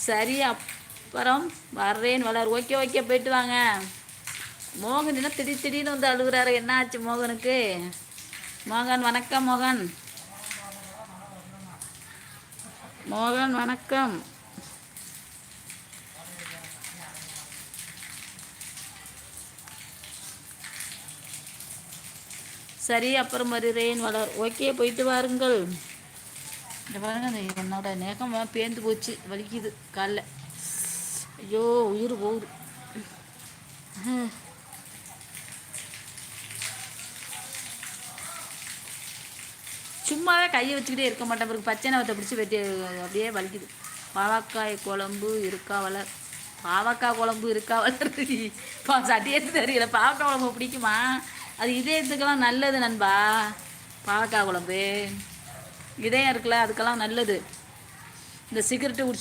சரி அப்புறம் வர்றேன் வளர். ஓகே ஓகே, போயிட்டு வாங்க. மோகன் என்ன திடீர்னு வந்து அழுகுறாரு, என்ன ஆச்சு மோகனுக்கு? மோகன் வணக்கம். மோகன் மோகன் வணக்கம். சரி அப்புறம் வருகிறேன் வளர். ஓகே, போயிட்டு வாருங்கள். இந்த பாருங்க, அந்த என்னோட நேகம் பேர்ந்து போச்சு, வலிக்குது காலில். ஐயோ, உயிர் போகுது. சும்மாவே கையை வச்சுக்கிட்டே இருக்க மாட்டேன், பிறகு பச்சை நவத்தை பிடிச்சி வெட்டி அப்படியே வலிக்குது. பாவக்காய் குழம்பு இருக்கா வளர்? பாவக்காய் குழம்பு இருக்கா வளர்? சட்டியத்து தெரியல. பாவக்காய் குழம்பு பிடிக்குமா? அது இதயத்துக்கெல்லாம் நல்லது நண்பா. பாவக்காய் குழம்பு இதயம் இருக்குல்ல, அதுக்கெல்லாம் நல்லது. இந்த சிகரெட்டு